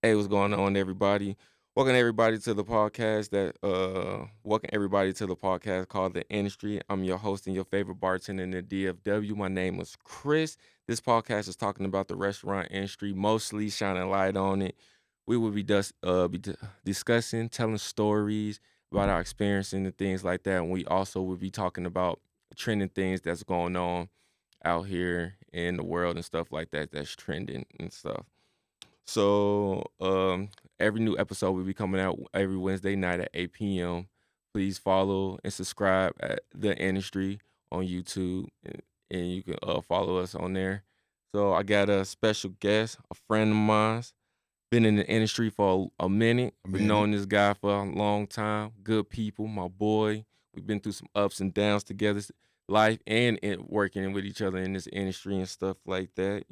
Hey, what's going on, everybody? Welcome everybody to the podcast called The Industry. I'm your host and your favorite bartender in the DFW. My name is Chris. This podcast is talking about the restaurant industry, mostly shining light on it. We will be discussing, telling stories about our experiences and things like that. And we also will be talking about trending things that's going on out here in the world and stuff like that that's trending and stuff. So every new episode will be coming out every Wednesday night at 8 p.m. Please follow and subscribe at The Industry on YouTube, and you can follow us on there. So I got a special guest, a friend of mine, been in the industry for a minute. Been Man, knowing this guy for a long time. Good people, my boy. We've been through some ups and downs together, life and working with each other in this industry and stuff like that.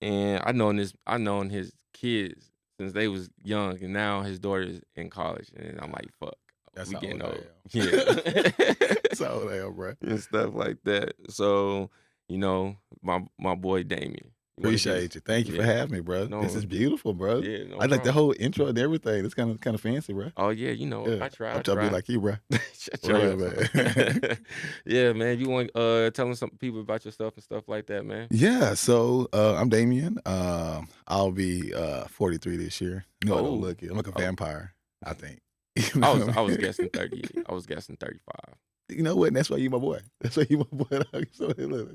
And I known his kids since they was young, and now his daughter is in college, and I'm like, fuck, that's we how getting old I old. am. Yeah. That's how old I am, bro. And stuff like that. So, my boy Damien. You wanna get Appreciate you. Thank you for yeah. having me, bro. This No, is beautiful, bro. yeah, no I like the problem. whole intro and everything. It's kind of fancy, bro. Oh yeah, Yeah, I try, I'm I trying to be try. like you, bro. Shut For your real, ass man. up. Yeah, man. You want telling some people about your stuff and stuff like that, man? Yeah, so I'm Damien. I'll be 43 this year. No, I don't Oh, look it. I'm like a oh, vampire, I think. You I know was what I I was mean? guessing 38. I was guessing 35. You know what? And that's why you my boy. That's why you my boy. So hey, look,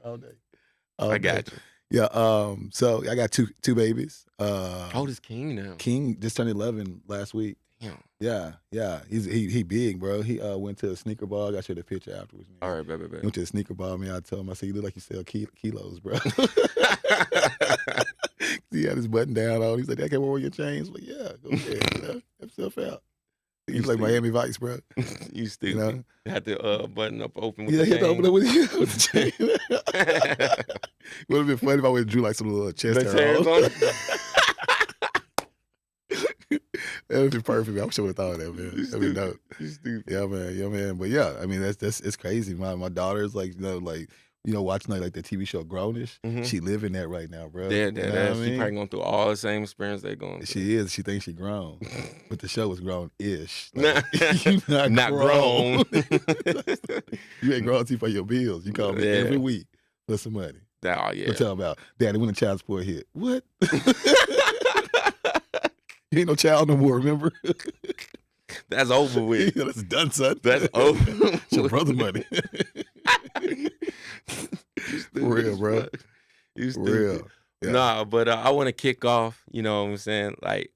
all day. All I day. got you. Yeah, so I got two babies. How old is King now? King just turned 11 last week. Damn. Yeah. He big, bro. He went to a sneaker ball. I got you the picture afterwards, man. All right, bet, bet, He bet. went to a sneaker ball, man. I told him, I said, you look like you sell kilos, bro. He had his button down on. He's like, I can't wear your chains. Like, yeah, go ahead. Help yourself out. You He's like stupid. Miami Vice, bro. You stupid. know? Had to button up open with Yeah, the he had to open up with, chain. with the chain. Would have been funny if I would have drew like some little chest The hair chains on. on it. That would be perfect, man. I'm sure without that, man. You That'd be stupid. dope. You stupid. Yeah, man. But yeah, I mean that's it's crazy. My daughter's like, watching like the TV show Grownish. Mhm. She living that right now, bro. Yeah, You know that what I ass. She mean? probably going through all the same experience they going through. She is. She thinks she grown, but the show was grown-ish. Nah. You not, Not grown. grown. You ain't grown till you pay your bills. You call me Yeah. every week for some money. Oh yeah. What talking about? Daddy, when the child support hit? What? You ain't no child no more. Remember? That's over with. Yeah, that's done, son. That's over. It's your brother money. You stupid For real, as bro. fuck. You For stupid. real. Yeah. Nah, but I want to kick off, you know what I'm saying? Like,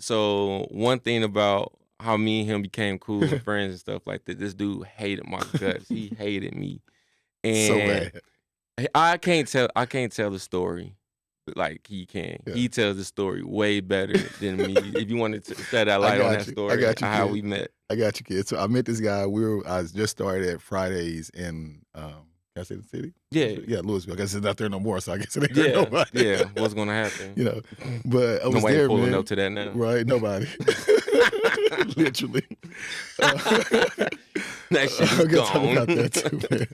so one thing about how me and him became cool and friends and stuff like that, this dude hated my guts. He hated me. So And bad. I can't tell the story like he can. Yeah. He tells the story way better than me. If you wanted to shed that light on got that you. story, I got you, how kid. we met. I got you, kid. So I met this guy. I just started at Fridays in can I say the city? Yeah. Louisville. I guess it's not there no more, so I guess it ain't Yeah, there nobody. yeah. What's gonna happen? You know. But I was Nobody there, pulling man. up to that now. Right? Nobody. Literally. That shit is I'm gonna talk gone. about that too, man.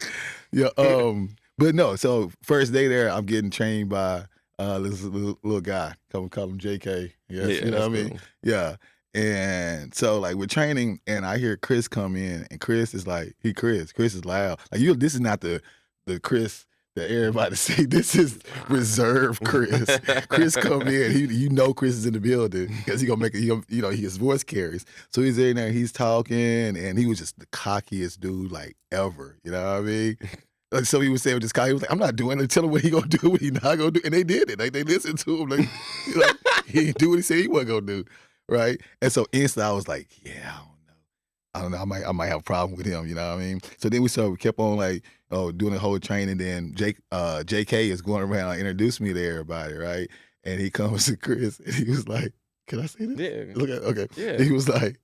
Yeah. But no. So first day there, I'm getting trained by this little guy. Call him JK. Yes, you know what I that's mean. cool. Yeah. And so like we're training, and I hear Chris come in, and Chris is like, Chris is loud. Like this is not the Chris that everybody see. This is reserved Chris. Chris come in, Chris is in the building because he gonna make it. His voice carries. So he's in there, he's talking, and he was just the cockiest dude like ever. You know what I mean? Like so he was saying with this guy, he was like, I'm not doing it. Tell him what he gonna do, what he not gonna do. And they did it. Like they listened to him. Like he didn't do what he said he wasn't gonna do. Right. And so instantly I was like, yeah, I don't know. I might have a problem with him, you know what I mean? So then we kept on like, doing the whole training. Then JK is going around introducing me to everybody, right? And he comes to Chris and he was like, can I say this? Yeah. Okay. Yeah. He was like,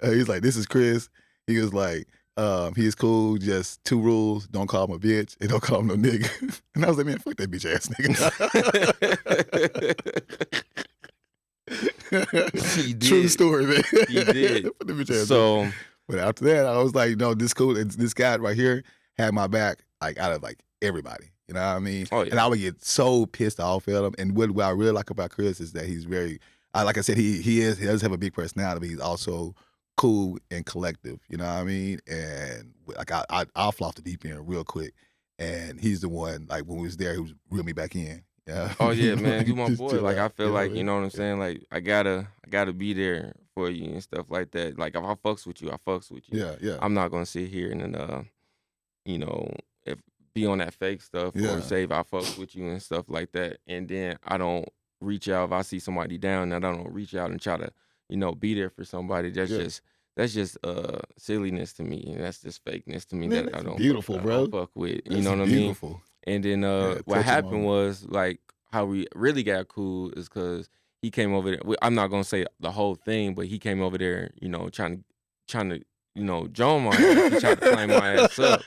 this is Chris. He was like, he is cool, just 2 rules, don't call him a bitch and don't call him no nigga. And I was like, man, fuck that bitch ass nigga. He did. True story, man. He did. Fuck that bitch ass nigga. So But after that, I was like, no, this cool. This guy right here had my back, like out of like everybody. You know what I mean? Oh And yeah. I would get so pissed off at him. And what I really like about Chris is that he's very, like I said, he does have a big personality, but he's also cool and collective. You know what I mean? And like I'll fall off the deep end real quick. And he's the one, like when we was there, he was reel me back in. Yeah. Oh yeah, man, you Like, my just boy. chill Like I out. feel You know what I like, you mean? know what I'm saying? Like I gotta be there for you and stuff like that. Like if I fucks with you, I fucks with you. Yeah, yeah, I'm not gonna sit here and you know, if be on that fake stuff or yeah. say if I fucks with you and stuff like that, and then I don't reach out if I see somebody down and I don't reach out and try to, be there for somebody. Yeah. That's just silliness to me, and that's just fakeness to me Man, that that's I don't beautiful, I bro. don't fuck with. You That's know what I mean? beautiful. And then Yeah, what touch 'em happened on. was like how we really got cool is because he came over there. I'm not gonna say the whole thing, but he came over there, trying to, join my ass. He tried to claim my ass up,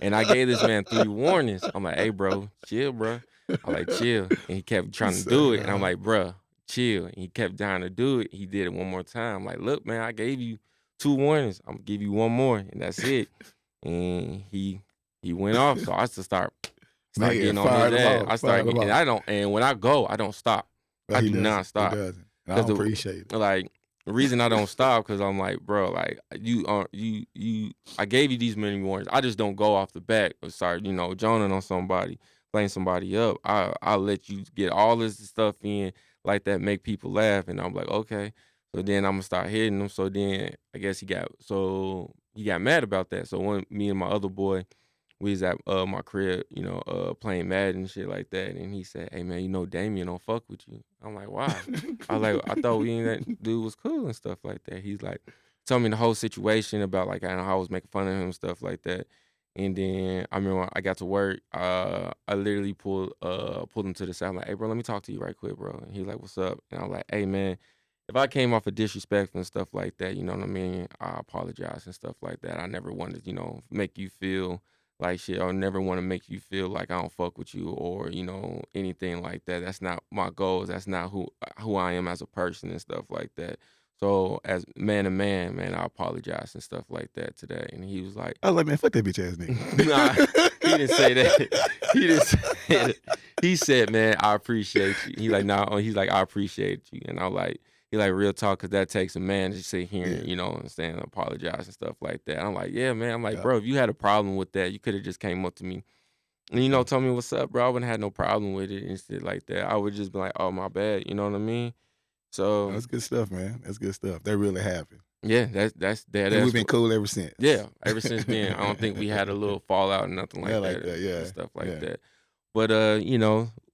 and I gave this man 3 warnings. I'm like, "Hey, bro, chill, bro." I'm like, "Chill," and he kept trying to do it, and I'm like, "Bruh, chill." And he kept trying to do it. He did it one more time. I'm like, "Look, man, I gave you 2 warnings. I'm gonna give you one more, and that's it." And he went off, so I just start Man, getting on his fired him ass. off, I start fired him getting, off. and when I go, I don't stop. But I he do doesn't. not He stop. doesn't. And I 'Cause don't appreciate it. like the reason I don't stop because I'm like, bro, like you I gave you these many warnings. I just don't go off the back or start, joning on somebody, playing somebody up. I'll let you get all this stuff in like that, make people laugh, and I'm like, okay. So then I'm gonna start hitting them. So then I guess he got mad about that. So when me and my other boy, we was at my crib, playing Madden and shit like that, and he said, "Hey man, Damien don't fuck with you." I'm like, "Why?" I was like, "I thought we and that dude was cool and stuff like that." He's like, told me the whole situation about like how I was making fun of him and stuff like that. And then I remember when I got to work, I literally pulled him to the side. I'm like, "Hey bro, let me talk to you right quick, bro." And he's like, "What's up?" And I'm like, "Hey man, if I came off of disrespectful and stuff like that, you know what I mean? I apologize and stuff like that. I never wanted to, make you feel like shit. I never want to make you feel like I don't fuck with you or, anything like that. That's not my goals. That's not who I am as a person and stuff like that. So as man to man, man, I apologize and stuff like that today." And he was like, I was like, man, fuck that bitch ass "Nah, nigga. he didn't say that. He didn't say that. He said, man, I appreciate you." He like, "Nah," he's like, "I appreciate you." And I'm like, he like, "Real talk, because that takes a man to sit here Yeah. and, understand, apologize and stuff like that." I'm like, "Yeah, man." I'm like, Yeah. "Bro, if you had a problem with that, you could have just came up to me and, told me what's up, bro. I wouldn't have had no problem with it and shit like that. I would just be like, oh, my bad." You know what I mean? So, That's good stuff, man. That's good stuff. That really happened. yeah, that's And we've been cool ever since. yeah, ever since then, I don't think we had a little fallout or nothing like Yeah, that, like that, yeah, and stuff like yeah. that. But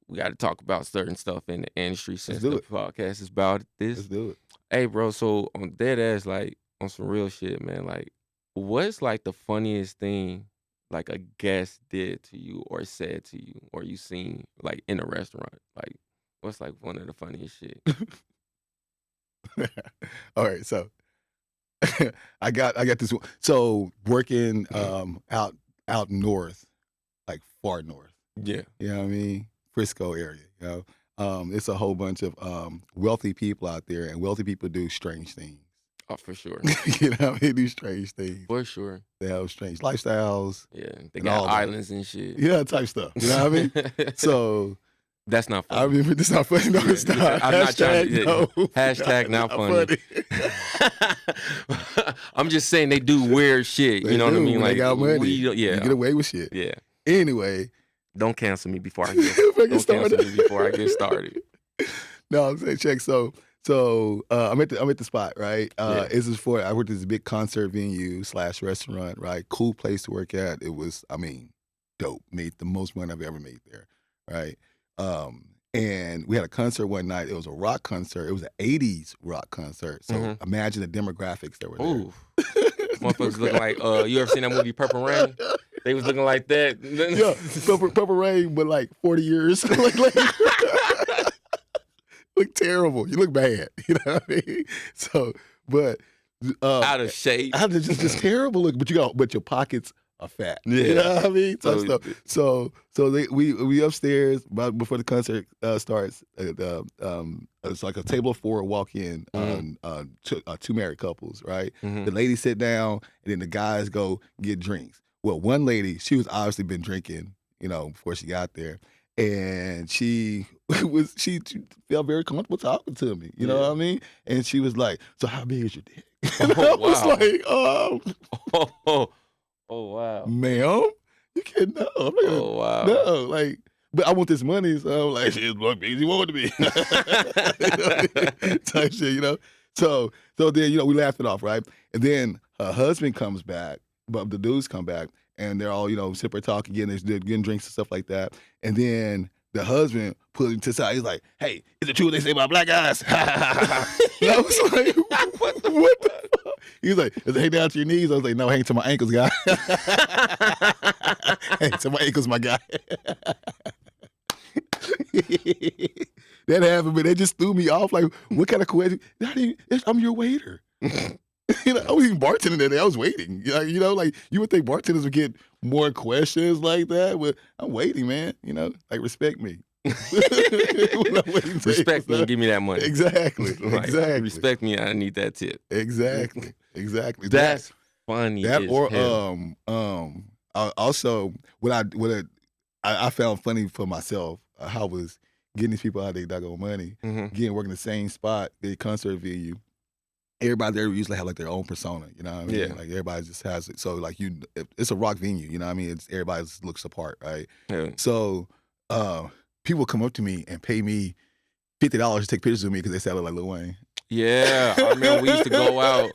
we got to talk about certain stuff in the industry since do the it. podcast is about Let's this. do it. Hey, bro, so on dead ass, like on some real shit, man. Like, what's like the funniest thing like a guest did to you or said to you or you seen like in a restaurant? Like, what's like one of the funniest shit? All right, so I got this one. So working out north, like far north. Yeah. You know what I mean? Frisco area, it's a whole bunch of wealthy people out there, and wealthy people do strange things. Oh, for sure. You know, they do strange things. For sure. They have strange lifestyles. Yeah. They And got all that. islands and shit. Yeah, type stuff. You know what I mean? So that's not funny. I mean, this not funny. No, it's Yeah, not. I'm not trying to- no. hashtag not funny. I'm just saying they do weird shit. They you know what I do mean? when Like they got money. yeah, You get away with shit. yeah. Anyway, Don't cancel me before I get, If I get don't started. cancel me before I get started. no, I'm saying check. So I'm at the spot, right? Yeah. This is I worked at this big concert venue / restaurant, right? Cool place to work at. It was, I mean, dope. Made the most money I've ever made there, right? And we had a concert one night. It was a rock concert. It was an 80s rock concert. So imagine the demographics that were there. Ooh. Motherfuckers looking like you ever seen that movie Purple Rain? They was looking like that. Yeah, Purple Rain, but like 40 years. Look terrible. You look bad. You know what I mean? So, but Out of shape. just terrible look. But your pockets are fat. Yeah. You know what I mean? So- So we upstairs before the concert starts. It's like a table of 4 walk in two married couples, right? Mhm. The ladies sit down and then the guys go get drinks. Well, one lady, she was obviously been drinking, before she got there. And she felt very comfortable talking to me. You know what I mean? And she was like, "So how big is your dick?" And I was like, Oh wow. "Ma'am, you can't know. I'm not gonna, Oh wow. no, like, but I want this money, so I'm like, shit, as big as you want it to be." Type shit. So then, we laughed it off, right? And then her husband comes back, but the dudes come back, and they're all, sipping, talking, getting drinks and stuff like that. And then the husband put him to the side. He's like, "Hey, is it true what they say about black guys?" And I was like, what the fuck? He was like, "Is it hang down to your knees?" I was like, "No, hang to my ankles, guy." Hang to my ankles, my guy. That happened, but they just threw me off. Like, what kind of question? I'm your waiter. I was even bartending that day. I was waiting. Like you would think bartenders would get more questions like that, but I'm waiting, man. Like, respect me. Respect me and give me that money. Exactly. Like, Exactly. respect me. I need that tip. Exactly. That's funny. That as or hell. also what I found funny for myself, how I was getting these people out of their doggone money, working the same spot, the concert venue. Everybody there usually have like their own persona, you know what I mean? Yeah. Like everybody just has it. So like it's a rock venue, you know what I mean? Everybody just looks apart, right? Yeah. So people come up to me and pay me $50 to take pictures of me because they say I look like Lil Wayne. Yeah, I remember we used to go out.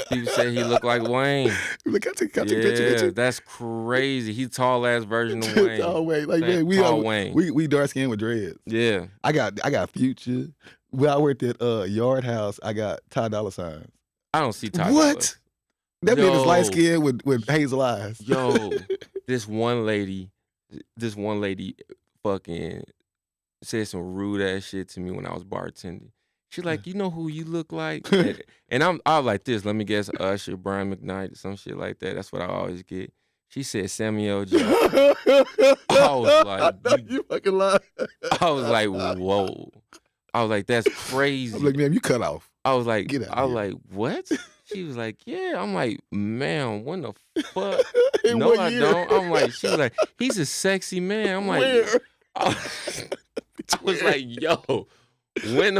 People say he looked like Wayne. Like, can I take a picture? That's crazy. He's tall ass version of Wayne. Tall Wayne. Like, man, Wayne. We dark skinned with dreads. Yeah. I got Future. When I worked at Yard House, I got Ty Dolla $ign. I don't see Ty. What? That man is light skinned with hazel eyes. Yo, this one lady fucking said some rude ass shit to me when I was bartending. She's like, "You know who you look like?" And I was like this. Let me guess, Usher, Brian McKnight, some shit like that. That's what I always get. She said Samuel Jackson. I was like, you fucking lie. I was like, whoa. I was like, that's crazy. I'm like, "Man, you cut off." I was like, Get out I was here. like, what? She was like, yeah. I'm like, man, when the fuck? In No, what I year? don't. I'm like, she was like, he's a sexy man. I'm like, Where? I was like, yo, when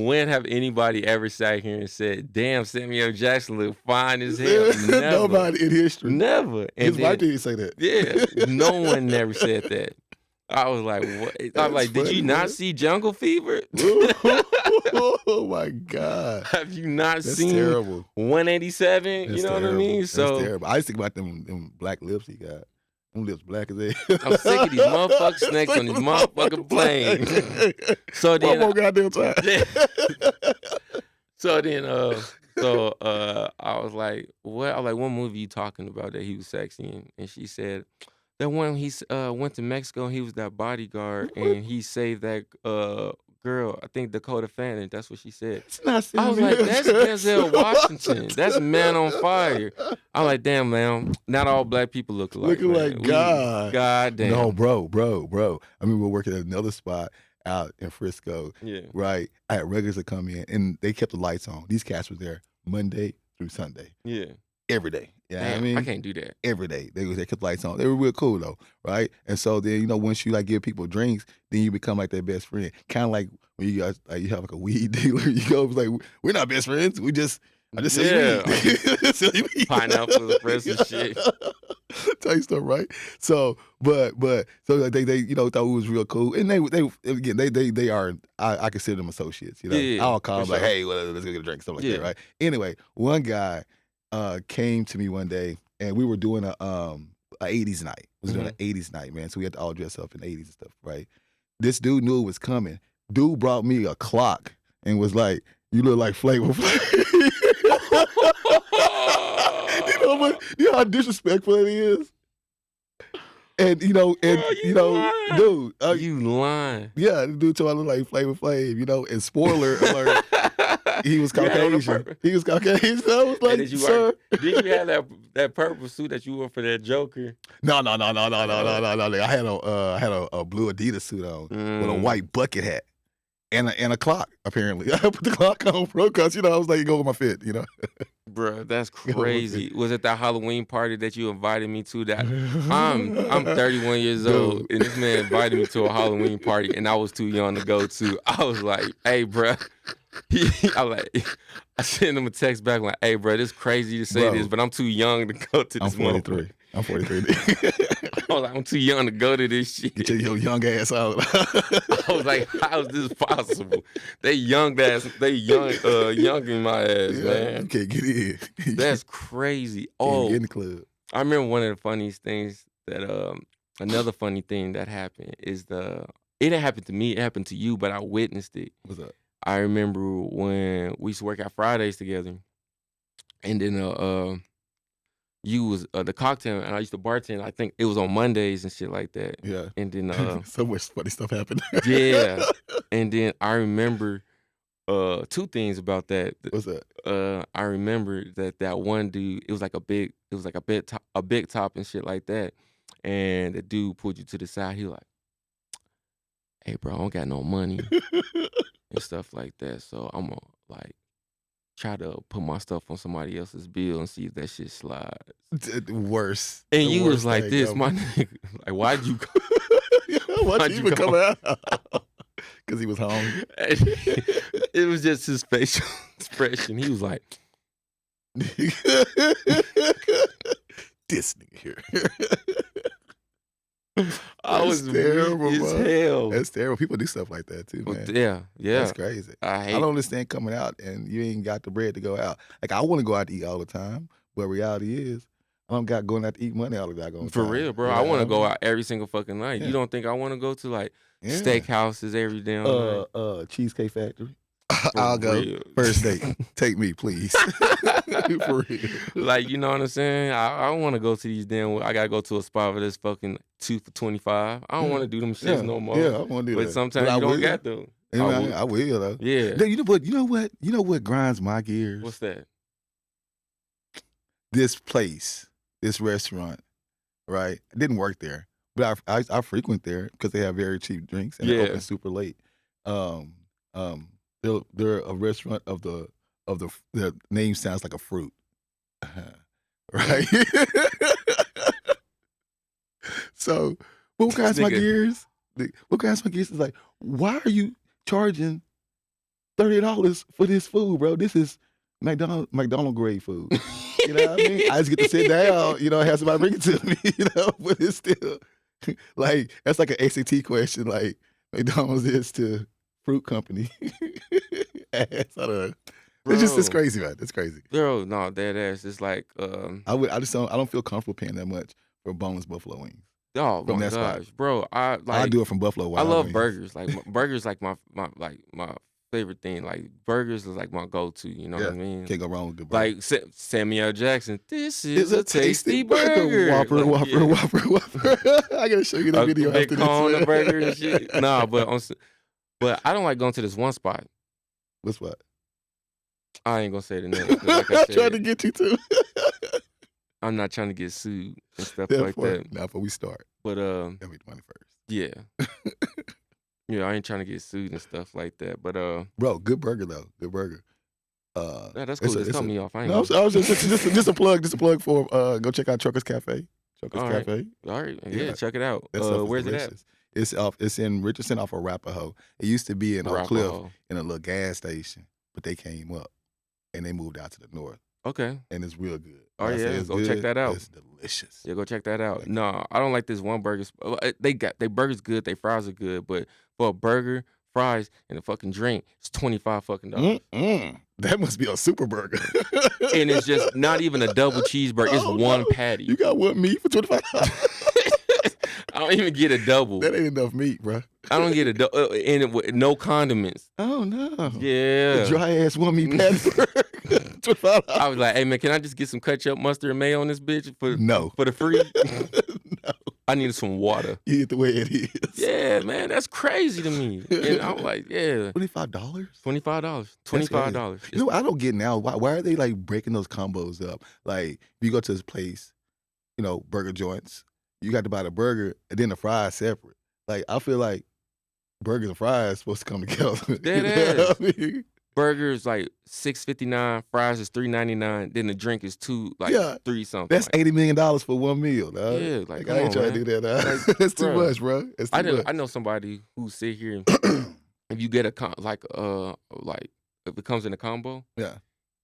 when have anybody ever sat here and said, damn, Samuel Jackson look fine as hell? Never. Nobody in history. Never. And His wife didn't say that. yeah, no one never said that. I was like, what? I was like, did funny, you not man. see Jungle Fever? Oh my God. Have you not That's seen terrible. 187? That's You know what I terrible. mean? That's So terrible. I used to think about them black lips he got. Them lips black as hell. I'm sick of these motherfucking snakes on these motherfucking planes. So One then, more goddamn time. so then, I was like, what? I was like, what movie you talking about that he was sexy in? And she said, that one he went to Mexico and he was that bodyguard and he saved that girl, I think Dakota Fanning. That's what she said. It's not I was like, Samuel that's Jackson. Denzel Washington. That's Man on Fire. I'm like, damn, man, not all black people look alike. Looking man. like God. God damn. No, bro. I mean, we were working at another spot out in Frisco, Yeah. right? I had regulars that come in, and they kept the lights on. These cats were there Monday through Sunday, Yeah. every day. You know what I Damn, mean? I can't do that. Every day. They kept the lights on. They were real cool, though, right? And so then, once you, like, give people drinks, then you become, like, their best friend. Kind of like when you guys, like, you have, like, a weed dealer. You go, like, we're not best friends. I just say weed. Pineapple, fresh and shit. Tell you stuff, right? So, but so like they thought it was real cool, and they are. I consider them associates. Yeah, I'll call them for like, sure. hey, well, let's go get a drink, stuff like Yeah. that, right? Anyway, one guy came to me one day, and we were doing a 80s night. We was doing an 80s night, man. So we had to all dress up in 80s and stuff, right? This dude knew it was coming. Dude brought me a clock and was like, "You look like Flavor Flav." You know how disrespectful it is? And Bro, you lying. dude, You lying. yeah, the dude told I look like Flavor Flav, and spoiler alert, he was You had on a Caucasian. purple- He was Caucasian. So I was Hey, like, did you sir. Did you have that purple suit that you wore for that Joker? No. I had a blue Adidas suit on with a white bucket hat and a clock, apparently. I put the clock on, bro, because, I was like, go with my fit, Bruh, that's What was it? crazy. Was it that Halloween party that you invited me to? That I'm 31 years old, Dude. and this man invited me to a Halloween party, and I was too young to go to. I was like, "Hey, bruh." I sent him a text back like, "Hey, bruh, this crazy to say Bro. this, but I'm too young to go to I'm this 43. motherfucker." I'm 43. I was like, "I'm too young to go to this shit." Get your young ass out. I was like, "How is this possible?" They young in my ass, Yeah, you man. can't get in. That's crazy. Can't Oh, get in the club. I remember one of the funniest things that another funny thing that happened is it didn't happen to me, it happened to you, but I witnessed it. What's up? I remember when we used to work out Fridays together, and then you was the cocktail, and I used to bartend. I think it was on Mondays and shit like that. Yeah. And then So much funny stuff happened. yeah, and then I remember two things about that. What's that? I remember that one dude, it was like a big top and shit like that. And the dude pulled you to the side. He was like, "Hey, bro, I don't got no money," and stuff like that. So I'm gonna like try to put my stuff on somebody else's bill and see if that shit slides. Worse. And The you was worst like thing this, ever. my nigga. Like, why'd you go? Why'd Why'd you you even come come out? Because he was hungry. It was just his facial expression. He was like, This nigga here. I That's was terrible, weak as bro. hell. That's terrible. People do stuff like that too, Well, man. yeah, yeah. That's crazy. I I hate. don't understand coming out and you ain't got the bread to go out. Like I want to go out to eat all the time, but reality is I don't got going out to eat money all the time. For real, bro. I want to go out every single fucking night. Yeah. You don't think I want to go to like Yeah. steakhouses every damn night? Cheesecake Factory. For I'll go. real. First date. Take me, please. For real. Like, you know what I'm saying? I don't want to go to these damn. I gotta go to a spot where there's fucking 2 for $25. I don't want to do them shits no more. Yeah, I want to do But that. sometimes I you don't will. got to. I will though. Yeah. You know what grinds my gears? What's that? This place, this restaurant, right? I didn't work there, but I frequent there because they have very cheap drinks and they Yeah. open super late. They're a restaurant of the name sounds like a fruit, right? So what grinds my Nigga. gears? What grinds my gears is like, why are you charging $30 for this food, bro? This is McDonald grade food. You know what I mean? I just get to sit down, have somebody bring it to me, but it's still like that's like an SAT question, like McDonald's is to fruit company. Ass, I don't know. It's Bro. crazy, man. It's crazy. Bro, no, dead ass. It's like, I don't feel comfortable paying that much for boneless buffalo wings. oh From my that spot. gosh, bro. I do it from Buffalo I Wild love Wings. burgers. Like burgers, like my favorite thing. Like burgers is like my go-to. You know what I mean? Can't go wrong with good burger. Like Samuel Jackson. This It's is a tasty burger. Whopper, Like, yeah. Whopper. I gotta show you the A video big after this. cone man. of burger and shit. Nah, but I don't like going to this one spot. What's what? I ain't gonna say the name. 'cause Like I I'm trying to said, get you to. I'm not trying to get sued and stuff Now, like that. before we start, But let me the money first. yeah, yeah, I ain't trying to get sued and stuff like that. But Bro, good burger though. Good burger. yeah, that's it's cool. a- Just it's cut a- me off. I ain't. No, gonna- I was just a plug. Just a plug for go check out Truckers Cafe. Truckers All right. Cafe. All right, yeah, Yeah. check it out. That stuff is Where's it at? delicious. It's in Richardson off of Arapahoe. It used to be in Oak Cliff Arapahoe. in a little gas station, but they came up and they moved out to the north, Okay. and it's real good. Oh, When I say yeah, it's go check good, that out. It's delicious. Yeah, go check that out. Like- No, I don't like this one burger. They burgers good, they fries are good, but for a burger, fries, and a fucking drink, it's $25 fucking dollars. That must be a super burger. And it's just not even a double cheeseburger. It's Oh, one no. patty. You got one meat for $25. I don't even get a double. That ain't enough meat, bro. I don't get a double, and it with no condiments. Oh no. Yeah. A dry ass one meat patty burger. $25. I was like, hey man, can I just get some ketchup, mustard, and mayo on this bitch for No. the free? No. I needed some water. Eat it the way it is. Yeah, man, that's crazy to me. And I'm like, yeah, $25? $25. crazy. $25. You know what I don't get now? Why are they like breaking those combos up? Like if you go to this place, burger joints, you got to buy the burger and then the fries separate. Like I feel like burgers and fries supposed to come together. Dead You know what I mean? burger is like $6.59, fries is $3.99, then the drink is Yeah. $3 something. That's $80 million for one meal, dog. Yeah, like, I come ain't on, trying man. to do that, dog. Like, That's too bruh, much, bro. It's too much. I know somebody who sit here and if you get if it comes in a combo, Yeah.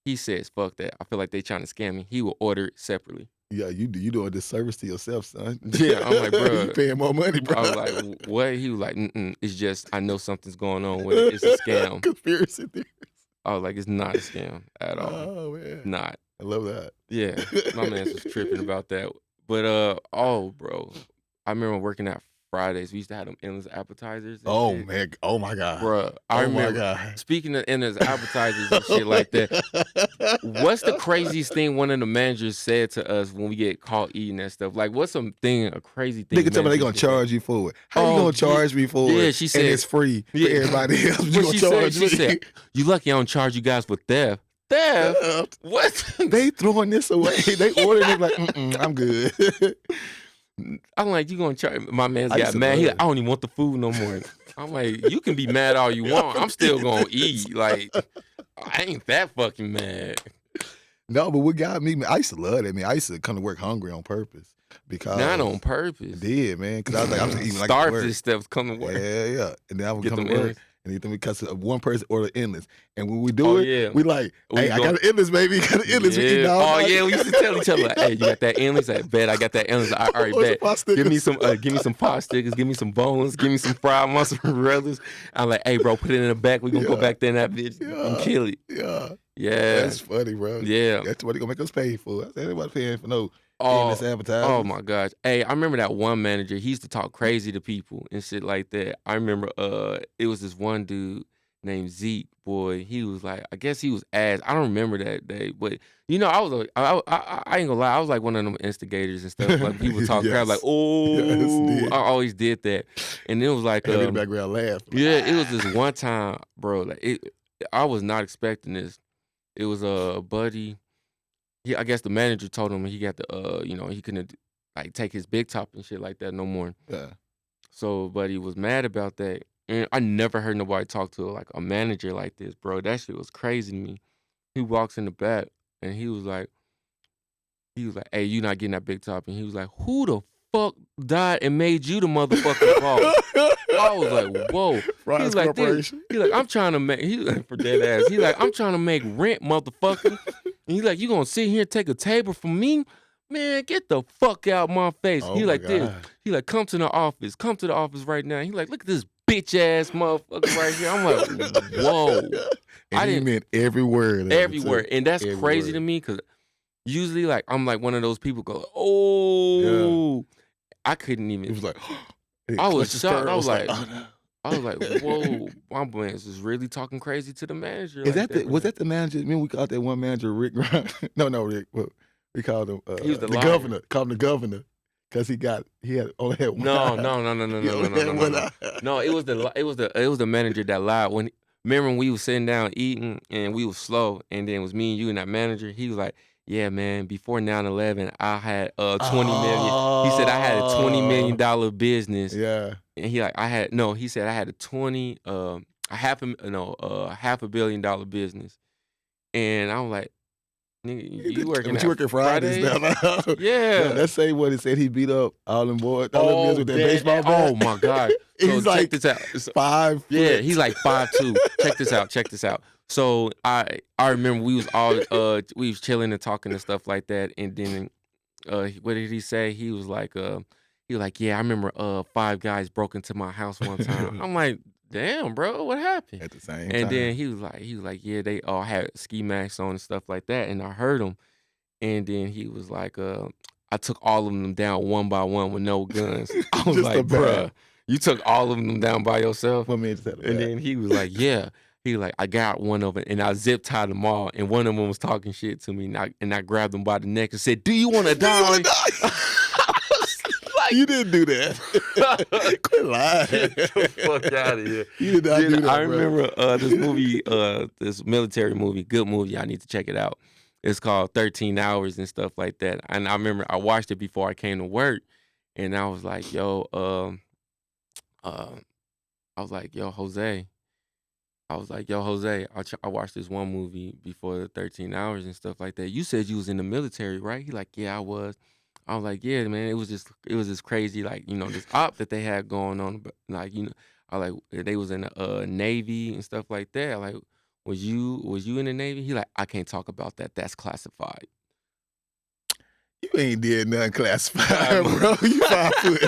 he says, fuck that. I feel like they trying to scam me. He will order it separately. Yeah, you doing a disservice to yourself, son. Yeah, I'm like, you bruh. paying more money, bro. I was like, what? He was like, it's just, I know something's going on with it. It's a scam. Conspiracy theories. I was like, it's not a scam at all. Oh, man. Not. I love that. Yeah, my man was tripping about that. But, bro, I remember working at Fridays. We used to have them endless appetizers. And Oh, shit. man. Oh, my God. Bruh, I Oh, my remember, God. speaking of endless appetizers and shit like that, what's the craziest thing one of the managers said to us when we get caught eating that stuff? Like, what's a crazy thing? Nigga tell me they gonna charge you for it. How you gonna charge me for it? Yeah, she said. And it's free for everybody else. You What gonna she charge said, me? she said, you lucky I don't charge you guys for theft. Theft? What? They throwing this away. They ordering it like, I'm good. I'm like, you gonna charge? My man's I used got to mad. love He it. like, I don't even want the food no more. I'm like, you can be mad all you want. I'm still gonna eat. Like, I ain't that fucking mad. No, but what got me, man, I used to love that, man. I used to come to work hungry on purpose. Because Not on I purpose. did, man. Because I was like, I'm just eating like Starve work. this stuff. Come to work. Yeah. And then I would Get come them to work endless. and eat them because one person ordered endless. And when we do it, yeah. we like, We hey, I go- got an endless, baby. Got an endless. We eating Yeah. all Oh night. yeah, we used to tell each other, like, hey, you got that endless? I bet I got that endless. All right, Or some bet. pot Give me stickers. give me some pot stickers, give me some bones, give me some fried mozzarellas. I'm like, hey, bro, put it in the back. We gonna go Yeah. back there in that bitch and Yeah. kill it. Yeah. Yeah. That's funny, bro. Yeah. That's what they gonna make us pay for. I said, anybody paying for no Oh, endless advertising. oh my gosh. Hey, I remember that one manager. He used to talk crazy to people and shit like that. I remember it was this one dude named Zeke. Boy, he was like, I guess he was ass. I don't remember that day, but I ain't gonna lie. I was like one of them instigators and stuff. Like people talk crap, like, Yes. oh, Yes, I always did that. And it was like, Have in the background laugh. yeah, it was this one time, bro. Like I was not expecting this. It was a buddy. Yeah, I guess the manager told him he got the he couldn't like take his big top and shit like that no more. Yeah. So, buddy was mad about that. And I never heard nobody talk to like a manager like this, bro. That shit was crazy to me. He walks in the back and he was like, hey, you not getting that big top. And he was like, who the fuck died and made you the motherfucking boss? I was like, whoa. Fries He's like, Corporation. He's like, I'm trying to make, he like, for dead ass. He's like, I'm trying to make rent, motherfucker. And he's like, you gonna sit here and take a table from me? Man, get the fuck out my face. Oh He my like this. God. He like, come to the office. Come to the office right now. He like, look at this bitch ass motherfucker right here. I'm like, whoa. And I he didn't- meant every word. of it, Everywhere. too. And that's Every crazy word. to me because usually like I'm like one of those people go, oh. I couldn't He even. was like, I was clutched his shocked. I pearls, was like, oh, no. I was like, whoa, my man's is really talking crazy to the manager. Is like that was that the manager? I mean, we called that one manager Rick Grimes. No, Rick. Well, we called him He was the liar. governor. Called him the governor because he only had one. No, eye. no. He only had one eye. No, it was the manager that lied. Remember when we was sitting down eating and we was slow, and then it was me and you and that manager. He was like, "Yeah, man. Before 9/11, I had 20 million." He said I had a $20 million business, Yeah. and he said I had a half $500 million business, and I was like, "Nigga, you working? But you working Fridays now? Yeah. No, let's say what he said. He beat up all them boys, all them boys with that baseball bat. Oh my god! So He's check like this out. 5 Yeah, foot. he's like 5'2". Check this out. So I remember we was all we was chilling and talking and stuff like that, and then what did he say? He was like yeah, I remember 5 guys broke into my house one time. I'm like, damn, bro, what happened? At the same And time. then he was like, yeah, they all had ski masks on and stuff like that, and I heard him. And then he was like, I took all of them down one by one with no guns. I was Just like, a bat. bruh, you took all of them down by yourself? One man just had a And bat. then he was like, yeah. He like, I got one of them, and I zip tied them all, and one of them was talking shit to me, and I grabbed him by the neck and said, do you want to die? You didn't do that. Quit lying. Get the fuck out of here. You did not do that, I bro. remember this movie, this military movie, good movie. I need to check it out. It's called 13 Hours and stuff like that. And I remember I watched it before I came to work, and I was like, yo, Jose. I was like, "Yo, Jose, I watched this one movie before the 13 hours and stuff like that. You said you was in the military, right?" He like, "Yeah, I was." I was like, "Yeah, man, it was just crazy, like, this op that they had going on, but like, I like they was in the Navy and stuff like that. Like, was you in the Navy?" He like, "I can't talk about that. That's classified." You ain't did nothing classified, 5 bro. You 5 foot.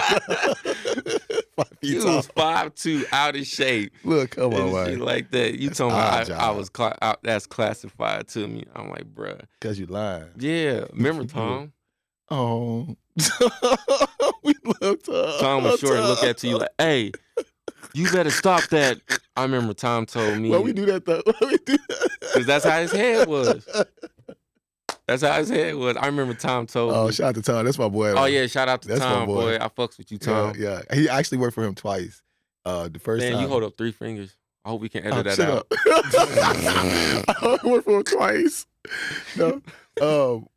5 feet He tall. was 5'2", out of shape. Look, come on, And shit man. like that. You That's told me odd I job. was that's classified to me. I'm like, bruh. Because you lying. Yeah. Remember Tom? Oh. We love Tom. Tom was short and look at you like, "Hey, you better stop that." I remember Tom told me. Why we do that, though? Why we do that? Because that's how his head was. That's how his head was. I remember Tom told Oh, me. shout out to Tom. That's my boy. Oh, man. yeah. Shout out to That's my Tom, boy. boy. I fucks with you, Tom. Yeah. He actually worked for him twice. The first Man, time. you hold up 3 fingers. I hope we can edit that shut out. up. I worked for him twice. No.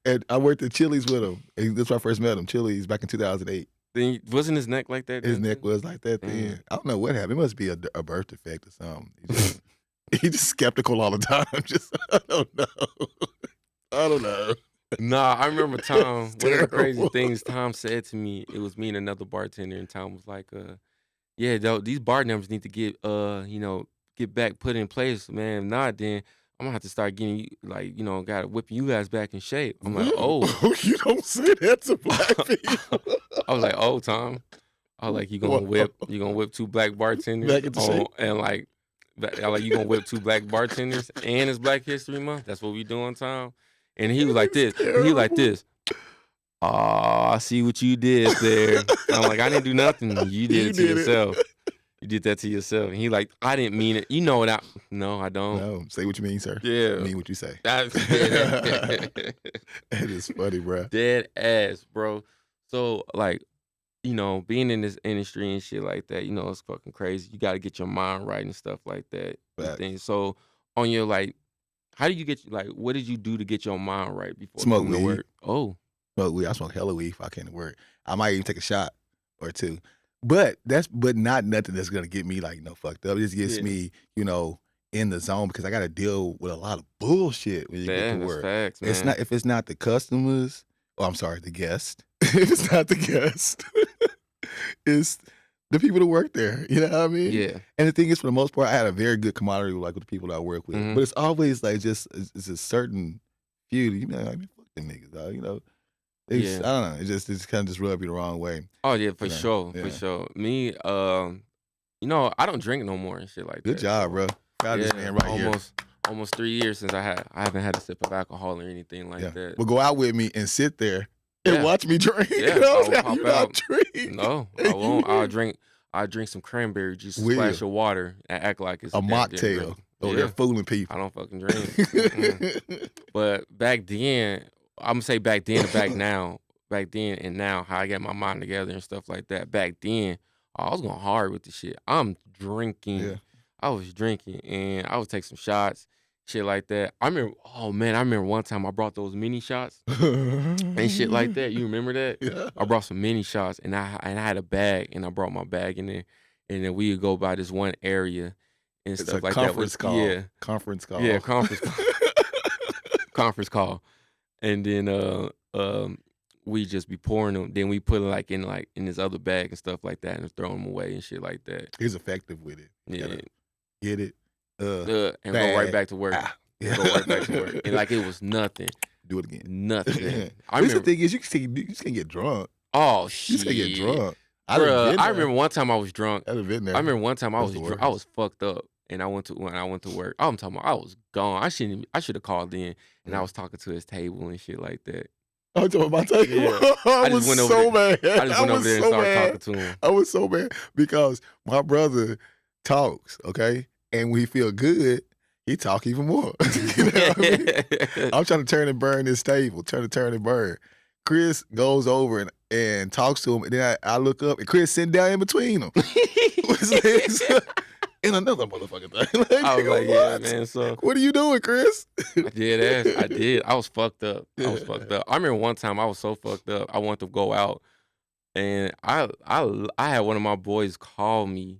And I worked at Chili's with him. And that's when I first met him. Chili's back in 2008. Then wasn't his neck like that? His then, neck too? was like that then. I don't know what happened. It must be a birth defect or something. He's just skeptical all the time. I don't know. Nah, I remember Tom. One of the terrible. crazy things Tom said to me, it was me and another bartender, and Tom was like, "Yeah, though, these bar numbers need to get back put in place, man. If not, then I'm gonna have to start getting you, like, gotta whipping you guys back in shape." I'm like, "Oh." You don't say that to black people. I was like, "Oh, Tom." I was like, "You gonna whip 2 black bartenders Back into shape? and you gonna whip 2 black bartenders and it's Black History Month? That's what we doing, Tom." And he was like this. He like this. "Oh, I see what you did there." I'm like, "I didn't do nothing. You did it to yourself. You did that to yourself." And he like, "I didn't mean it. You know it." No, I don't. No, say what you mean, sir. Yeah. Mean what you say. That's That is funny, bro. dead ass, bro. So like, being in this industry and shit like that, it's fucking crazy. You got to get your mind right and stuff like that. and Facts. things. So on your how do you what did you do to get your mind right before Smoke coming to weed. work? Oh, Smoke weed. I smoke hella weed if I came to work. I might even take a shot or two. But not nothing that's gonna get me fucked up. It just gets Yeah. me, in the zone because I gotta deal with a lot of bullshit when you yeah, get to that's work. facts, man. It's not if it's not the customers. Oh, I'm sorry, the guest. If it's not the guest, it's the people that work there. You know what I mean? Yeah, And the thing is, for the most part, I had a very good camaraderie with the people that I work with. Mhm. But it's always it's a certain few. Fuck them niggas, dog. Yeah. I don't know. It just kind of just rub you the wrong way. Oh yeah, for Yeah, sure, yeah. for sure. Me, I don't drink no more and shit like that. Good job, so, bro. Proud of this man right here. almost 3 years since I haven't had a sip of alcohol or anything like Yeah. that. Well, go out with me and sit there and Yeah. watch me drink. Yeah, You know what I'm I'll saying? pop You not out. drink. No, I won't. I'll drink some cranberry juice, a Will. splash of water, and act like it's A damn mocktail drink. over Yeah. there fooling people. I don't fucking drink. Mm-mm. But back then, I'm gonna say back then to back now, back then and now, how I got my mind together and stuff like that. Back then, I was going hard with the shit. I'm drinking. Yeah. I was drinking, and I would take some shots, shit like that. I remember one time I brought those mini shots and shit like that. You remember that? Yeah. I brought some mini shots, and I had a bag, and I brought my bag in there, and then we would go by this one area and It's stuff a like conference that. call. Yeah, Conference call. yeah, conference call. Conference call, and then we just be pouring them. Then we put it in this other bag and stuff like that, and throw them away and shit like that. He's effective with it. You Yeah, gotta get it. and go right bag. back to work. Yeah. Go right back to work, and it was nothing, Do it again. nothing. I This the remember. thing is, you just can't get drunk. Oh You shit! just can't get drunk. I Bruh, I remember one time I was drunk. I've been there. I remember one time I That's was the drunk. I worst. was fucked up, and when I went to work. I'm talking about I was gone. I should have called in, and I Yeah. was talking to his table and shit like that. I'm talking about taking. Yeah. I I just was went over so mad. I just went over was there and so started mad. talking to him. I was so mad because my brother talks, okay, and when he feel good, he talk even more. You know what I mean? I'm trying to turn and burn this table, turn and burn. Chris goes over and talks to him, and then I look up, and Chris sitting down in between them. In another motherfucking thing. I was like, yeah, what? man. So What are you doing, Chris? I did. I did. I was fucked up. I was Yeah. fucked up. I remember one time I was so fucked up. I wanted to go out, and I had one of my boys call me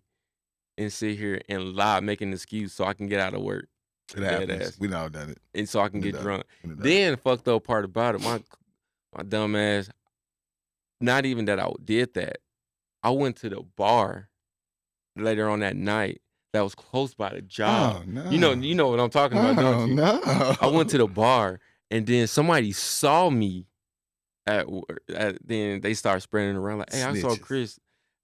and sit here and lie, make an excuse so I can get out of work. It Dead happens. ass. We all done it. And so I can We get done drunk. We done Then the fucked up part about it, my dumb ass, not even that I did that. I went to the bar later on that night that was close by the job. Oh no. You know what I'm talking about, Oh don't you? no. I went to the bar and then somebody saw me at work. Then they started spreading it around like, hey, I saw Snitches. Chris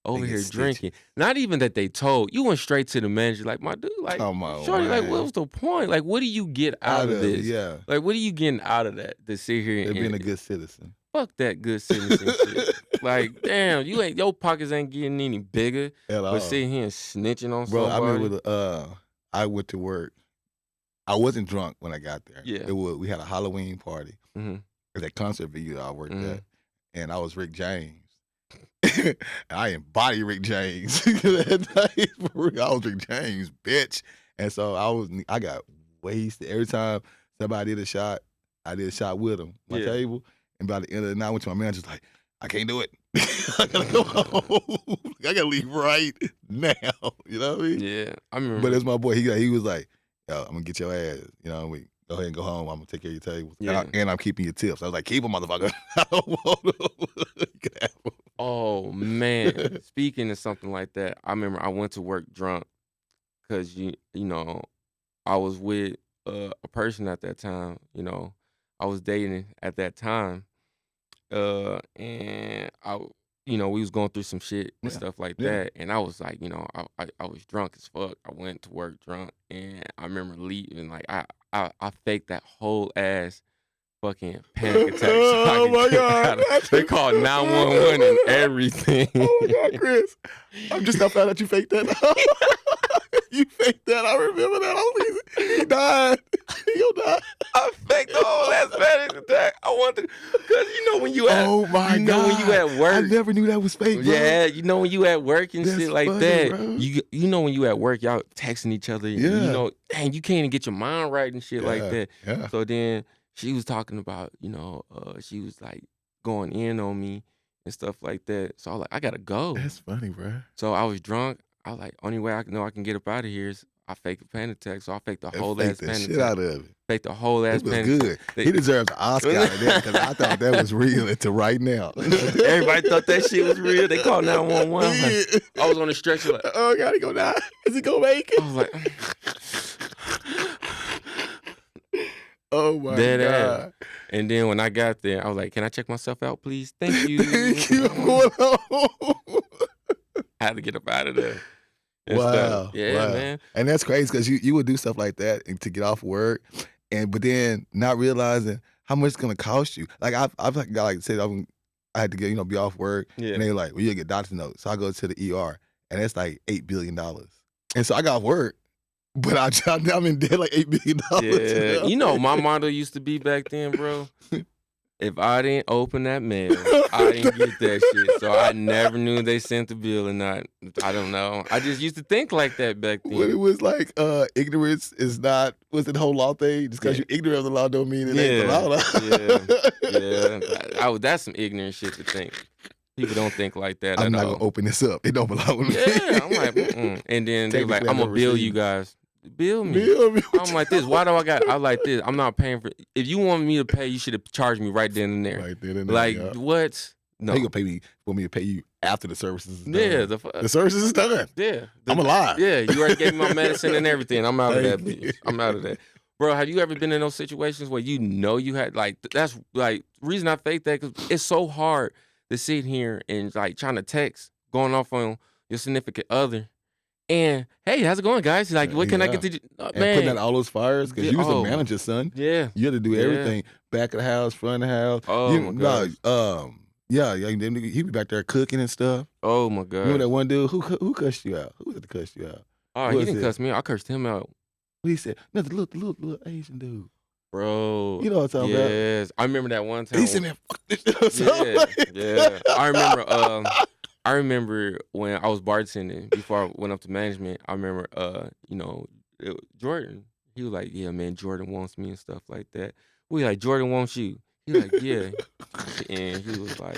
over They get here snitchy. drinking. Not even that they told. You went straight to the manager like, my dude, like, Come on, shorty, like, man. what was the point? Like, what do you get out of it, this? yeah. Like, what are you getting out of that to sit here They're and being a good citizen. fuck that good citizen shit? Like, damn, your pockets ain't getting any bigger, At all. but sitting here and snitching on Bro, somebody. I remember I went to work. I wasn't drunk when I got there. Yeah. We had a Halloween party. Mhm. It was that concert venue that I worked Mhm. at. And I was Rick James. And I embody Rick James. That night, for real, I was Rick James, bitch. And so I got wasted. Every time somebody did a shot, I did a shot with them, my Yeah. table. And by the end of the night, I went to my manager, like, I can't do it. I gotta go home. I gotta leave right now. You know what I mean? Yeah, I remember. But it's my boy. He was like, yo, I'm gonna get your ass. You know, go ahead and go home. I'm gonna take care of your tables. Yeah. And I'm keeping your tips. I was like, keep them, motherfucker. I don't want them. You can have 'em. Oh man, speaking of something like that, I remember I went to work drunk because you know I was with a person at that time. You know, I was dating at that time, and we was going through some shit and Yeah, stuff like yeah. that, and I was like, I was drunk as fuck. I went to work drunk, and I remember leaving. Like I faked that whole ass fucking panic attack. So I Oh could my get out God. of- They called 911 and everything. Oh my God, Chris. I'm just not proud that you faked that. You faked that. I remember that. He died. He gonna die. I faked the whole ass panic attack. I wanted, because when you at, Oh my you God. know when you at work. I never knew that was fake, bro. Yeah, when you at work and That's shit like funny, that. bro. You know when you at work, y'all texting each other. Yeah. Dang, you can't even get your mind right and shit like Yeah, that. yeah. So then she was talking about, she was like going in on me and stuff like that. So I was like, I gotta go. That's funny, bro. So I was drunk. I was like, only way I know I can get up out of here is I fake a panic attack. So I faked the whole ass Faked the panic shit attack. out of it. Faked the whole ass It was panic good. attack. They- He deserves an Oscar out of that because I thought that was real until right now. Everybody thought that shit was real. They called 911. I was on the stretcher like, Oh God, he gonna die. Is he gonna make it? I was like, Oh my Dead ass. God. and then when I got there, I was like, can I check myself out, please? Thank you. Thank you. Hold on. I had to get up out of there. and Wow. stuff. Yeah, wow. man. And that's crazy because you would do stuff like that to get off work, but then not realizing how much it's gonna cost you. Like I've got like said I had to get be off work, Yeah. and they were like, well, you get doctor's notes. So I go to the ER, and it's like $8 billion. And so I got off work, but I'm in debt like $8 billion. Yeah. My motto used to be back then, bro. If I didn't open that mail, I didn't get that shit. So I never knew they sent the bill or not. I don't know. I just used to think like that back then. When it was like ignorance is not was it the whole law thing? Just because Yeah. you're ignorant of the law don't mean it ain't the law. Yeah. That's some ignorant shit to think. People don't think like that I'm at not all. gonna open this up. It don't belong with me. Yeah, I'm like, mm-mm. And then they're like, Technically, I I'm gonna never bill you received. guys. Bill me. Bill me. I'm like this. Why do I like this? I'm not paying for. If you want me to pay, you should have charged me right then and there. Right then and there, Like yeah. what? No. They gonna pay me want me to pay you after the services is done. Yeah, the services is done. yeah. I'm alive. Yeah, you already gave me my medicine and everything. I'm out of that Thank you. bitch. I'm out of that. Bro, have you ever been in those situations where you had like that's like reason I faked that because it's so hard to sit here and like trying to text, going off on your significant other, and hey, how's it going, guys? Like, what can I get to do? And Man, putting out all those fires because Yeah, you was oh. the manager, son. yeah. You had to do Yeah. everything. Back of the house, front of the house. Oh my gosh. Yeah, he be back there cooking and stuff. Oh my god. Remember that one dude who cussed you out? Who was it that cussed you out? Oh, who he was didn't it? cuss me out. I cursed him out, What he said? No, the little Asian dude. bro. You know what I'm talking about? Yes, I remember that one time. He said, "Man, fuck this." Or something Yeah, like yeah. that. I remember when I was bartending before I went up to management. I remember, Jordan. He was like, "Yeah, man, Jordan wants me and stuff like that." We like, "Jordan wants you." He was like, "Yeah," and he was like,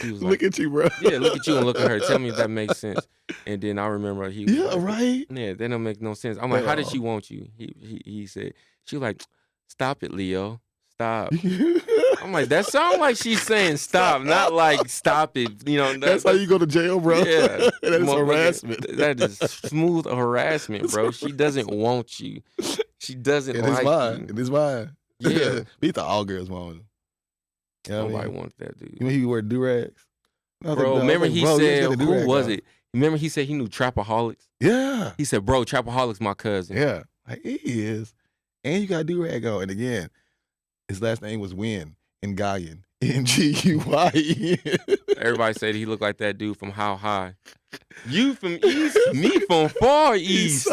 Look at you, bro. "Yeah, look at you and look at her. Tell me if that makes sense." And then I remember he was Yeah, like, right. yeah, that don't make no sense. I'm like, At how did she all. want you? He said, she was like, stop it, Leo. Stop. I'm like, that sounds like she's saying stop, not like stop it. You know, That's how you go to jail, bro. Yeah, That is motherfucker, harassment. that is smooth harassment, bro. She doesn't want you. She doesn't In his like mind. you. In his mind. Yeah. He thought all girls wanted him. You know what I Nobody mean? wants that dude. You know he wear do-rags? Bro, remember he said, who was it? Remember he said he knew Trapaholics? Yeah. He said, bro, Trapaholics my cousin. Yeah. Like, he is. And you got a do-rag on. And again, his last name was Nguyen, Nguyen. Nguyen. Everybody said he looked like that dude from How High. You from East, me from Far East.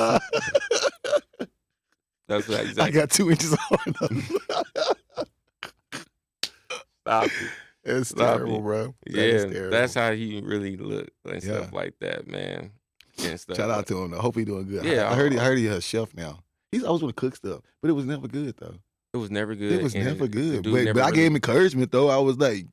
That's what exactly. I got 2 inches on him. Stop it. It's Stop terrible, it. bro. Yeah, that's how he really looked and stuff Yeah. like that, man. And stuff Shout like- out to him though. Hope he doing good. Yeah, I heard he's a chef now. He's always want to cook stuff, but it was never good though. It was never good. It was and never the good. dude But, never I really- gave him encouragement though. I was like,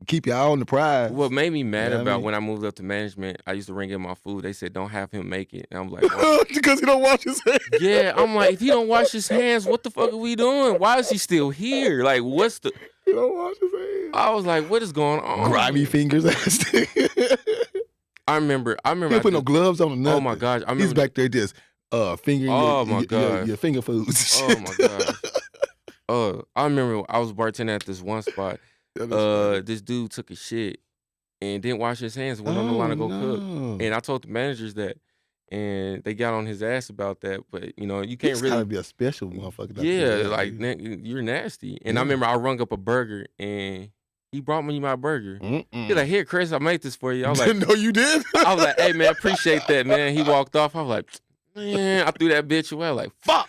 keep your eye on the prize. What made me mad You know what I about mean? when I moved up to management, I used to ring in my food. They said, don't have him make it. And I'm like, well, Because he don't wash his hands. yeah. I'm like, if he don't wash his hands, what the fuck are we doing? Why is he still here? Like, what's the... He don't wash his hands. I was like, what is going on? Grimy fingers ass thing. I remember. He didn't put no gloves on or nothing. Oh my gosh. I remember. He's back there just fingering Oh, my gosh. your finger foods. Oh my gosh. I remember I was bartending at this one spot. This dude took a shit and didn't wash his hands, went on the line to go cook. And I told the managers that, and they got on his ass about that. But you know, you can't He's really. gotta be a special motherfucker. to Yeah, do that, like dude. you're nasty. And I Yeah. remember I rung up a burger and he brought me my burger. Mm-mm. He's like, "Here, Chris, I made this for you." I was like, no, you did. I was like, "Hey, man, appreciate that, man." He walked off. I was like, "Man," I threw that bitch away. I was like, "Fuck."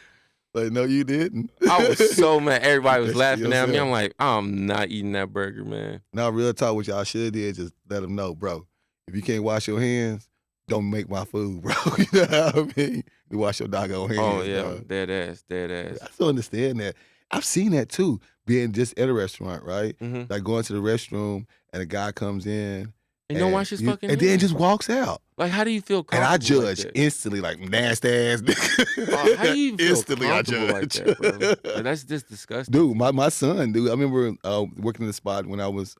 Like, no, you didn't. I was so mad. Everybody was That's laughing at me. yourself. I'm like, I'm not eating that burger, man. Now, real talk, what y'all should did just let them know, bro. If you can't wash your hands, don't make my food, bro. You know what I mean? You wash your doggone hands. Oh yeah, dog. dead ass. I still understand that. I've seen that too, being just at a restaurant, right? Mm-hmm. Like going to the restroom and a guy comes in And don't wash his fucking and then hands. just walks out. Like, how do you feel And I comfortable like judge that? instantly, like nasty ass nigga. How do you feel Instantly, I comfortable like judge. that, bro? Like, that's just disgusting. Dude, my son, dude. I remember working in the spot when I was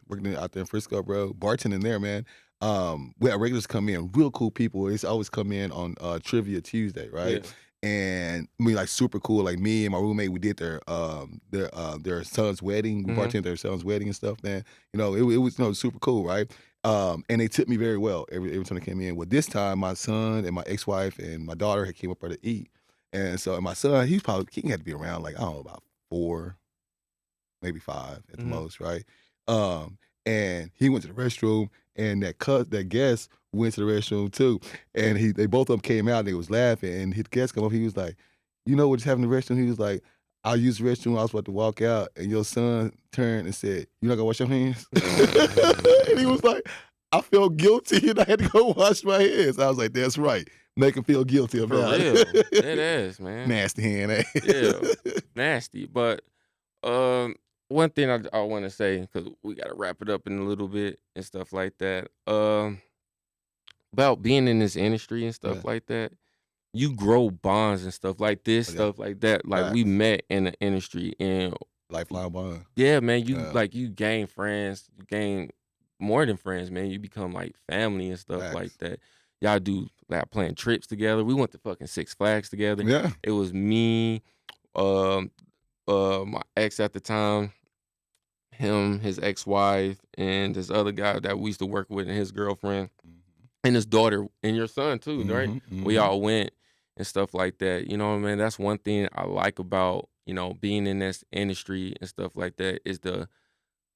working out there in Frisco, bro. Bartending there, man. We had regulars come in, real cool people. They always come in on Trivia Tuesday, right? Yeah. And I mean, like super cool. Like me and my roommate, we did their son's wedding. We Mhm. bartended their son's wedding and stuff, man. You know, it was super cool, right? And they tipped me very well every time they came in. Well, this time my son and my ex-wife and my daughter had came up there to eat. And so, and my son, he had to be around like, I don't know, about 4, maybe 5 at the Mhm. most, right? And he went to the restroom, and that guest went to the restroom too. And they both of them came out, and they was laughing. And his guest come up, he was like, "You know what's happening in the restroom?" He was like, "I used the restroom. I was about to walk out, and your son turned and said, 'You're not gonna wash your hands?'" And he was like, "I felt guilty, and I had to go wash my hands." I was like, "That's right. Make him feel guilty For about real. it." Dead ass, man. Nasty hand ass. Yeah. Nasty. But one thing I want to say, because we got to wrap it up in a little bit and stuff like that. About being in this industry and stuff Yeah. like that, you grow bonds and stuff like this, Oh, yeah. stuff like that. Like we Facts. met in the industry, and Lifeline bond. yeah, man, you Yeah. you gain friends, you gain more than friends, man. You become like family and stuff like Facts. that. Y'all do like plan trips together. We went to fucking Six Flags together. Yeah. It was me, my ex at the time, him, his ex-wife, and this other guy that we used to work with, and his girlfriend, and his daughter, and your son too, right? We Mhm. all went and stuff like that. You know what I mean? That's one thing I like about, being in this industry and stuff like that is the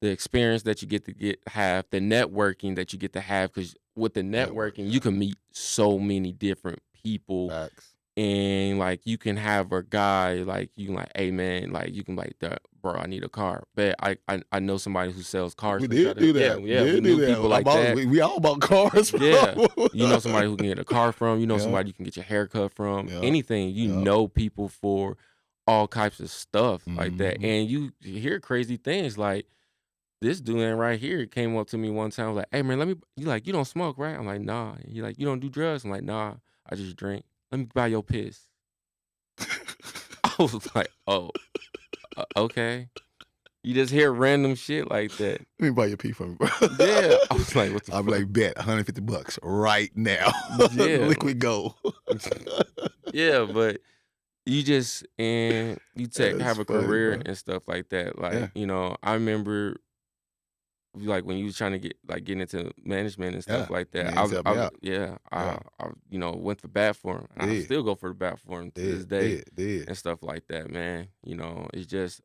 experience that you get to have, the networking that you get to have, because with the networking, you can meet so many different people. Facts. And like you can have a guy like you can like, hey man, like you can like, bro, I need a car. But I know somebody who sells cars. We to did try to- do that. Yeah, we did knew do that. people like I bought- that. We all bought cars, bro. Yeah. You know somebody who can get a car from. You know Yeah. somebody you can get your hair cut from. Yeah. Anything. You Yeah. know people for all types of stuff like that. Mhm. And you hear crazy things like this dude right here came up to me one time like, "Hey man, you don't smoke, right?" I'm like, "Nah." He like, "You don't do drugs?" I'm like, "Nah, I just drink. Let me buy your piss." I was like, "Oh, okay." You just hear random shit like that. Let me buy your pee from me, bro. Yeah. I was like, "What the I'll be fuck?" like, bet $150 right now. Yeah. Liquid gold. Yeah, but you just and you That's have a funny, career bro. and stuff like that. Yeah. Like, I remember like when you was trying to get into management and Yeah. stuff like that. Man's helped me out. Yeah. I went for bat for him. And I Did. still go for the bat for him to this day Did. and stuff like that, man. It's just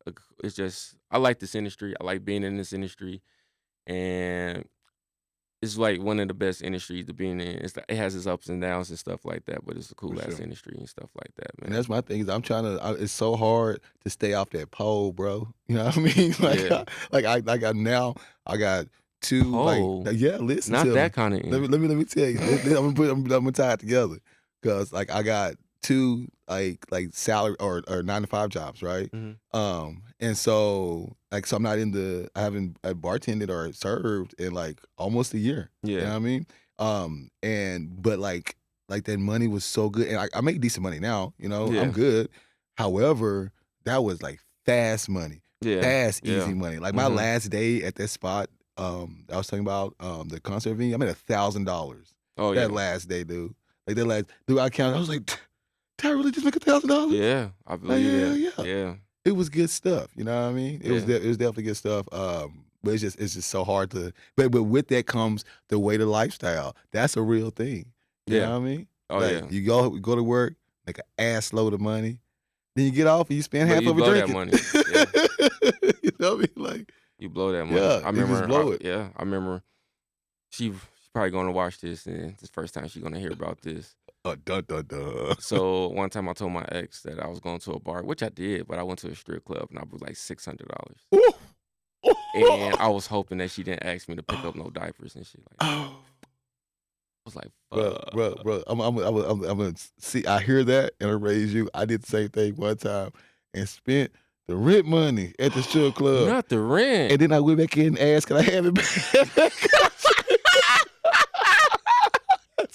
I like this industry. I like being in this industry, and it's like one of the best industries to be in. It has its ups and downs and stuff like that, but it's a For cool ass sure. industry and stuff like that, And man. that's my thing is I'm trying to. It's so hard to stay off that pole, bro. You know what I mean? Yeah. I now I got two Pole, yeah. Listen not to me. that kind of Let me tell you. I'm gonna tie it together because like I got two like salary or 9 to 5 jobs, right? Mhm. And so so I'm not I haven't bartended or served in like almost a year. You know Yeah. what I mean? And but like that money was so good, and I make decent money now. I'm Yeah. good. However, that was like fast money, Yeah. fast easy Yeah. money. Like my Mhm. last day at that spot, I was talking about the concert venue. I made $1,000 Oh, that yeah. last day, dude. Like that last, dude. I counted. I was like, did I really just make $1,000? Yeah, I Like, believe yeah, that. yeah. Yeah. It was good stuff. You know what I mean? Yeah. It was definitely good stuff. But it's just so hard to. But with that comes the way to lifestyle. That's a real thing. You know Yeah. what I mean? Oh, Like yeah. you go to work, make an ass load of money, then you get off and you spend But half you of it blow that drinking. money. Yeah. You know what I mean? Like, You blow that money. yeah, you just blow it. I remember she's probably gonna watch this, and it's the first time she's gonna hear about this. Dun dun dun. So one time I told my ex that I was going to a bar, which I did, but I went to a strip club and I was like $600. And I was hoping that she didn't ask me to pick up no diapers and shit like that. Oh, I was like, bro. fuck. I'm gonna see. I hear that and I raise you. I did the same thing one time and spent the rent money at the strip club, Not the rent. and then I went back in and asked, "Can I have it back?"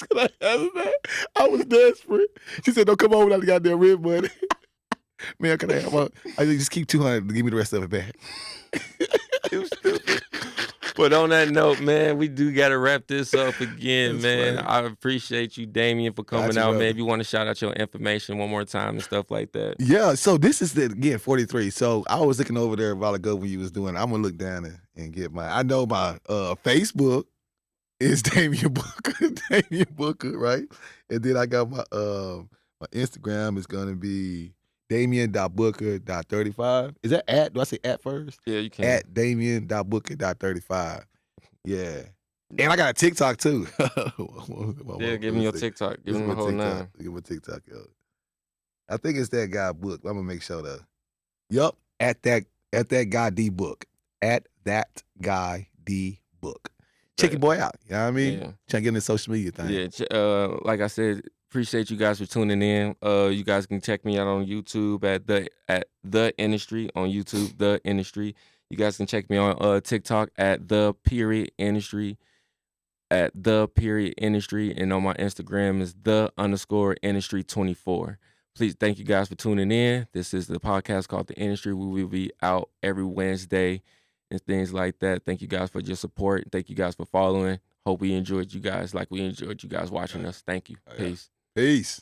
Can I have it back? I was desperate. She said, "Don't come on without the goddamn rent money." Man, can I have my? I just keep 200 to give me the rest of it back. You stupid. But on that note, man, we do got to wrap this up again, That's man. funny. I appreciate you, Damien, for coming you, out, man. brother. If you want to shout out your information one more time and stuff like that. Yeah, so this is again 43. So I was looking over there a while ago when you was doing. I'm gonna look down and get my. I know my Facebook is Damien Booker, Damien Booker, right? And then I got my Instagram is gonna be Damien.Booker.35. Is that at? Do I say at first? Yeah, you can. At Damien.Booker.35. Yeah. And I got a TikTok too. Yeah, give me your TikTok. Give me the whole nine. Give me a TikTok, yo. I think it's that guy book. I'm gonna make sure that. Yup, at that guy D book. At that guy D book. Check your boy out. You know what I mean? Yeah. Trying to get in the social media thing. Yeah, like I said, appreciate you guys for tuning in. You guys can check me out on YouTube at the industry on YouTube, The Industry. You guys can check me on TikTok at @the_industry, at @the_industry, and on my Instagram is _industry24. Please, thank you guys for tuning in. This is the podcast called The Industry. We will be out every Wednesday and things like that. Thank you guys for your support. Thank you guys for following. Hope we enjoyed you guys like we enjoyed you guys watching us. Thank you. Peace. Peace.